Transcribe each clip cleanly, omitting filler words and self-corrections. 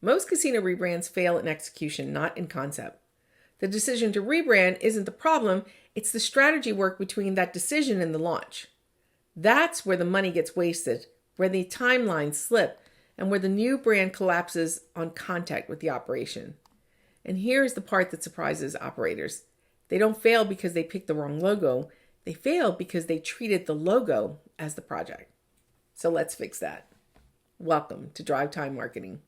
Most casino rebrands fail in execution, not in concept. The decision to rebrand isn't the problem, it's the strategy work between that decision and the launch. That's where the money gets wasted, where the timelines slip, and where the new brand collapses on contact with the operation. And here's the part that surprises operators. They don't fail because they picked the wrong logo. They fail because they treated the logo as the project. So let's fix that. Welcome to Drivetime Marketing.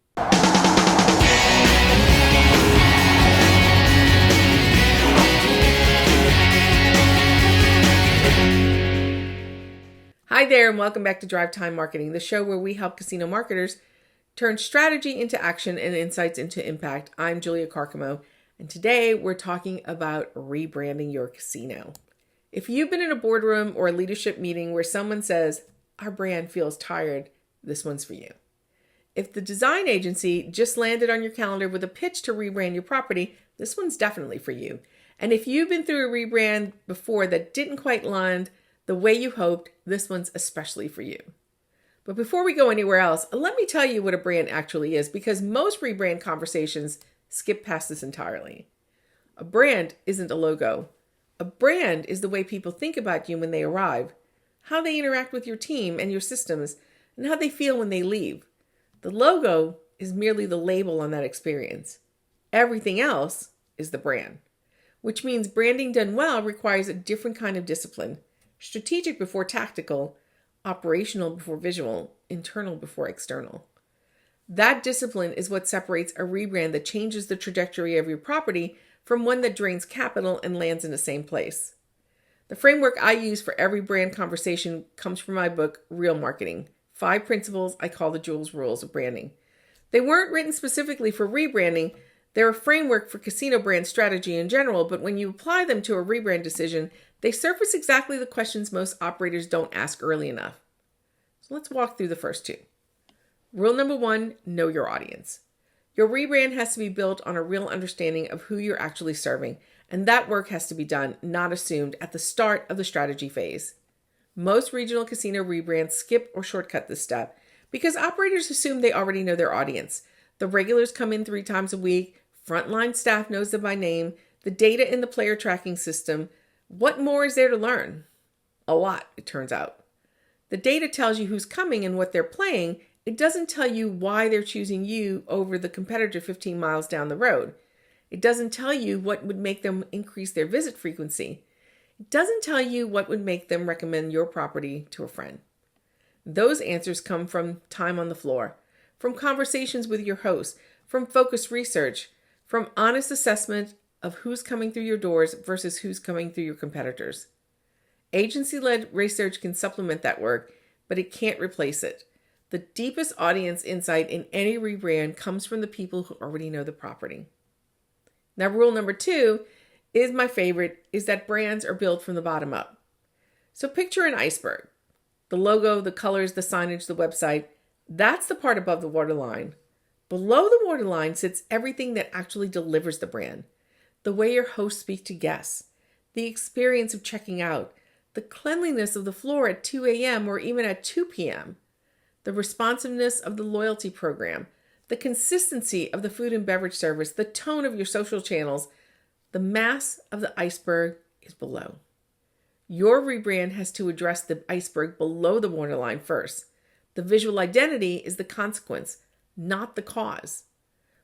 Hi there, and welcome back to Drivetime Marketing, the show where we help casino marketers turn strategy into action and insights into impact. I'm Julia Carcamo, and today we're talking about rebranding your casino. If you've been in a boardroom or a leadership meeting where someone says, "Our brand feels tired," this one's for you. If the design agency just landed on your calendar with a pitch to rebrand your property, this one's definitely for you. And if you've been through a rebrand before that didn't quite land the way you hoped, this one's especially for you. But before we go anywhere else, let me tell you what a brand actually is, because most rebrand conversations skip past this entirely. A brand isn't a logo. A brand is the way people think about you when they arrive, how they interact with your team and your systems, and how they feel when they leave. The logo is merely the label on that experience. Everything else is the brand, which means branding done well requires a different kind of discipline. Strategic before tactical, operational before visual, internal before external. That discipline is what separates a rebrand that changes the trajectory of your property from one that drains capital and lands in the same place. The framework I use for every brand conversation comes from my book, Real Marketing: 5 Principles I Call the Jules Rules of Branding. They weren't written specifically for rebranding. They're a framework for casino brand strategy in general, but when you apply them to a rebrand decision, they surface exactly the questions most operators don't ask early enough. So let's walk through the first 2. Rule number 1, know your audience. Your rebrand has to be built on a real understanding of who you're actually serving, and that work has to be done, not assumed, at the start of the strategy phase. Most regional casino rebrands skip or shortcut this step because operators assume they already know their audience. The regulars come in 3 times a week, frontline staff knows them by name, the data in the player tracking system. What more is there to learn? A lot, it turns out. The data tells you who's coming and what they're playing. It doesn't tell you why they're choosing you over the competitor 15 miles down the road. It doesn't tell you what would make them increase their visit frequency. It doesn't tell you what would make them recommend your property to a friend. Those answers come from time on the floor, from conversations with your host, from focused research, from honest assessment of who's coming through your doors versus who's coming through your competitors. Agency-led research can supplement that work, but it can't replace it. The deepest audience insight in any rebrand comes from the people who already know the property. Now, rule number 2 is my favorite, is that brands are built from the bottom up. So picture an iceberg. The logo, the colors, the signage, the website, that's the part above the waterline. Below the waterline sits everything that actually delivers the brand. The way your hosts speak to guests, the experience of checking out, the cleanliness of the floor at 2 a.m. or even at 2 p.m., the responsiveness of the loyalty program, the consistency of the food and beverage service, the tone of your social channels. The mass of the iceberg is below. Your rebrand has to address the iceberg below the waterline first. The visual identity is the consequence, not the cause.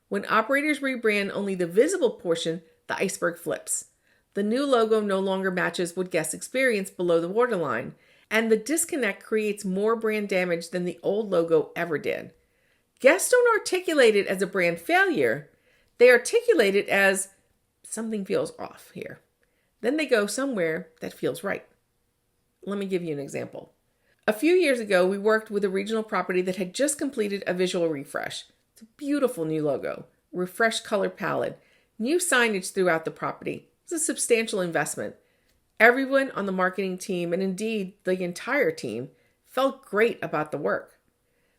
When operators rebrand only the visible portion, the iceberg flips. The new logo no longer matches what guests experience below the waterline, and the disconnect creates more brand damage than the old logo ever did. Guests don't articulate it as a brand failure. They articulate it as something feels off here. Then they go somewhere that feels right. Let me give you an example. A few years ago, we worked with a regional property that had just completed a visual refresh. It's a beautiful new logo, refreshed color palette, new signage throughout the property. It's a substantial investment. Everyone on the marketing team, and indeed the entire team, felt great about the work.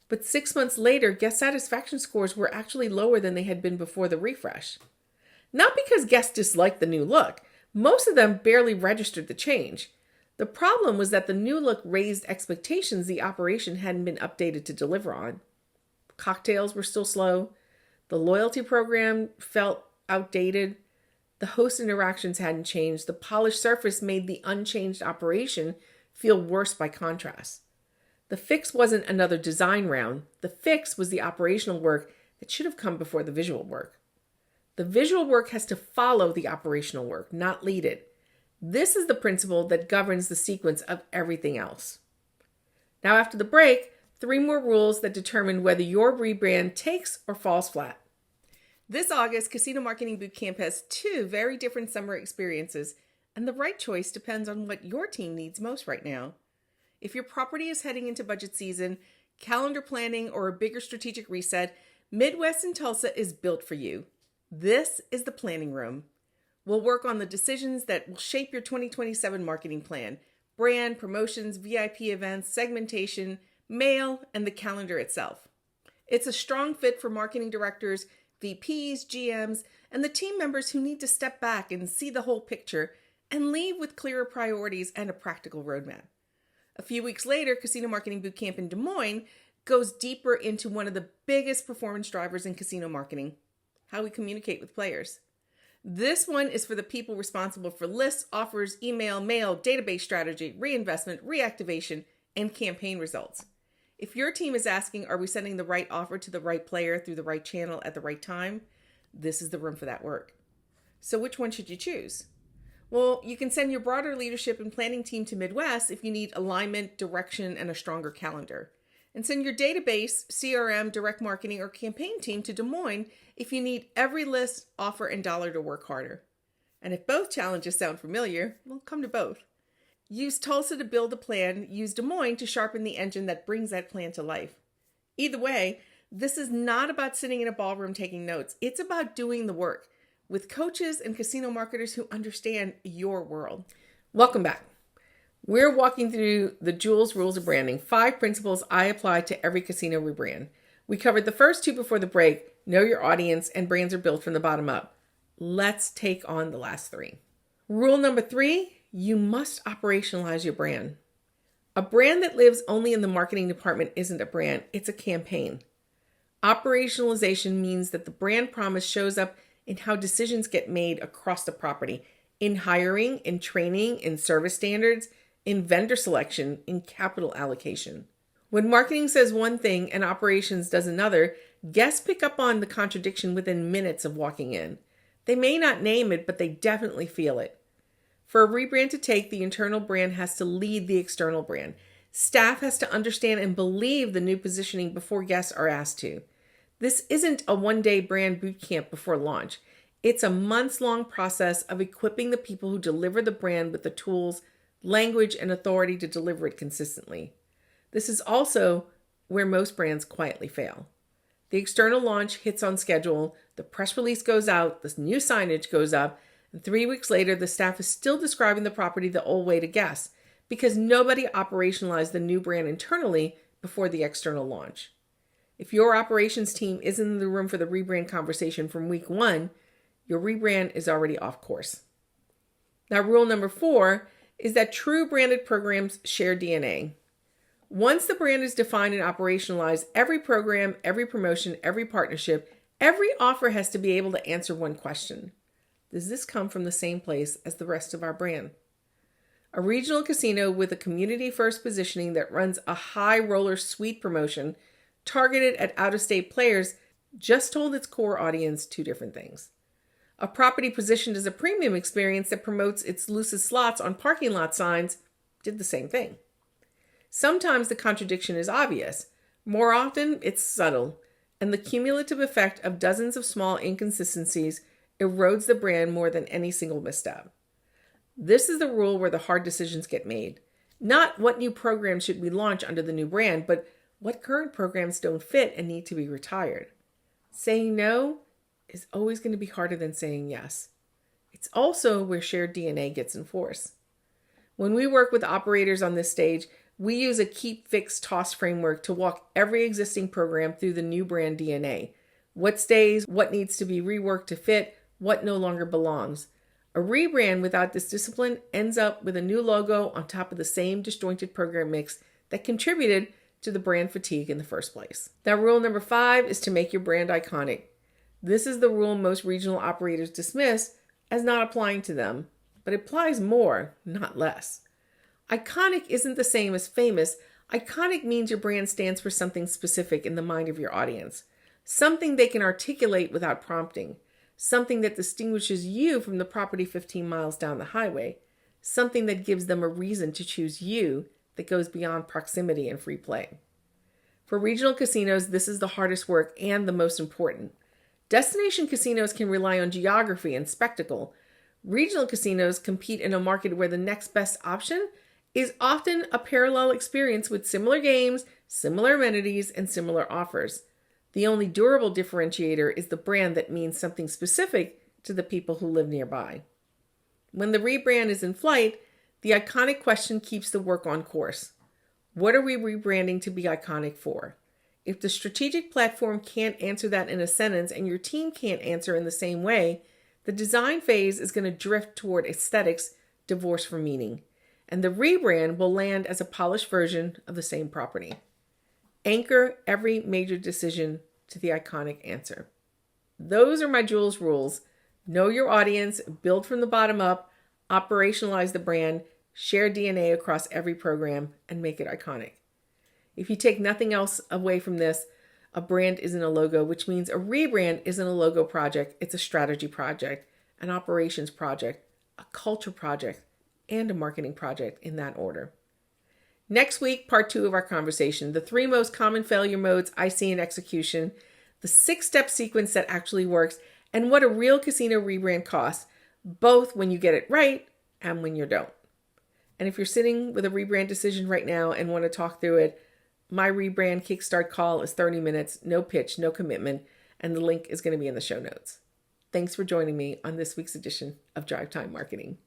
But 6 months later, guest satisfaction scores were actually lower than they had been before the refresh. Not because guests disliked the new look. Most of them barely registered the change. The problem was that the new look raised expectations the operation hadn't been updated to deliver on. Cocktails were still slow. The loyalty program felt outdated. The host interactions hadn't changed. The polished surface made the unchanged operation feel worse by contrast. The fix wasn't another design round. The fix was the operational work that should have come before the visual work. The visual work has to follow the operational work, not lead it. This is the principle that governs the sequence of everything else. Now, after the break, 3 more rules that determine whether your rebrand takes or falls flat. This August, Casino Marketing Bootcamp has 2 very different summer experiences, and the right choice depends on what your team needs most right now. If your property is heading into budget season, calendar planning, or a bigger strategic reset, Midwest in Tulsa is built for you. This is the planning room. We'll work on the decisions that will shape your 2027 marketing plan: brand, promotions, VIP events, segmentation, mail, and the calendar itself. It's a strong fit for marketing directors, VPs, GMs, and the team members who need to step back and see the whole picture and leave with clearer priorities and a practical roadmap. A few weeks later, Casino Marketing Bootcamp in Des Moines goes deeper into one of the biggest performance drivers in casino marketing: how we communicate with players. This one is for the people responsible for lists, offers, email, mail, database strategy, reinvestment, reactivation, and campaign results. If your team is asking, are we sending the right offer to the right player through the right channel at the right time? This is the room for that work. So which one should you choose? Well, you can send your broader leadership and planning team to Midwest if you need alignment, direction, and a stronger calendar. And send your database, CRM, direct marketing, or campaign team to Des Moines if you need every list, offer, and dollar to work harder. And if both challenges sound familiar, well, come to both. Use Tulsa to build a plan. Use Des Moines to sharpen the engine that brings that plan to life. Either way, this is not about sitting in a ballroom taking notes. It's about doing the work with coaches and casino marketers who understand your world. Welcome back. We're walking through the Jules Rules of Branding, 5 principles I apply to every casino rebrand. We covered the first 2 before the break: know your audience and brands are built from the bottom up. Let's take on the last 3. Rule number 3, you must operationalize your brand. A brand that lives only in the marketing department isn't a brand, it's a campaign. Operationalization means that the brand promise shows up in how decisions get made across the property, in hiring, in training, in service standards, in vendor selection, in capital allocation. When marketing says one thing and operations does another, guests pick up on the contradiction within minutes of walking in. They may not name it, but they definitely feel it. For a rebrand to take, the internal brand has to lead the external brand. Staff has to understand and believe the new positioning before guests are asked to. This isn't a one-day brand boot camp before launch. It's a months-long process of equipping the people who deliver the brand with the tools, language, and authority to deliver it consistently. This is also where most brands quietly fail. The external launch hits on schedule, the press release goes out, the new signage goes up, and 3 weeks later, the staff is still describing the property the old way to guests because nobody operationalized the new brand internally before the external launch. If your operations team isn't in the room for the rebrand conversation from week 1, your rebrand is already off course. Now, rule number 4 is that true branded programs share DNA. Once the brand is defined and operationalized, every program, every promotion, every partnership, every offer has to be able to answer one question: does this come from the same place as the rest of our brand? A regional casino with a community-first positioning that runs a high roller suite promotion targeted at out-of-state players just told its core audience 2 different things. A property positioned as a premium experience that promotes its loosest slots on parking lot signs did the same thing. Sometimes the contradiction is obvious. More often, it's subtle, and the cumulative effect of dozens of small inconsistencies erodes the brand more than any single misstep. This is the rule where the hard decisions get made. Not what new programs should we launch under the new brand, but what current programs don't fit and need to be retired. Saying no is always going to be harder than saying yes. It's also where shared DNA gets enforced. When we work with operators on this stage, we use a keep, fix, toss framework to walk every existing program through the new brand DNA. What stays, what needs to be reworked to fit, what no longer belongs. A rebrand without this discipline ends up with a new logo on top of the same disjointed program mix that contributed to the brand fatigue in the first place. Now, rule number 5 is to make your brand iconic. This is the rule most regional operators dismiss as not applying to them, but it applies more, not less. Iconic isn't the same as famous. Iconic means your brand stands for something specific in the mind of your audience, something they can articulate without prompting, something that distinguishes you from the property 15 miles down the highway, something that gives them a reason to choose you that goes beyond proximity and free play. For regional casinos, this is the hardest work and the most important. Destination casinos can rely on geography and spectacle. Regional casinos compete in a market where the next best option is often a parallel experience with similar games, similar amenities, and similar offers. The only durable differentiator is the brand that means something specific to the people who live nearby. When the rebrand is in flight, the iconic question keeps the work on course. What are we rebranding to be iconic for? If the strategic platform can't answer that in a sentence and your team can't answer in the same way, the design phase is going to drift toward aesthetics divorced from meaning, and the rebrand will land as a polished version of the same property. Anchor every major decision to the iconic answer. Those are my Jules rules. Know your audience, build from the bottom up, operationalize the brand, share DNA across every program, and make it iconic. If you take nothing else away from this, a brand isn't a logo, which means a rebrand isn't a logo project. It's a strategy project, an operations project, a culture project, and a marketing project in that order. Next week, part 2 of our conversation, the 3 most common failure modes I see in execution, the 6-step sequence that actually works, and what a real casino rebrand costs, both when you get it right and when you don't. And if you're sitting with a rebrand decision right now and want to talk through it, my rebrand kickstart call is 30 minutes, no pitch, no commitment, and the link is going to be in the show notes. Thanks for joining me on this week's edition of Drivetime Marketing.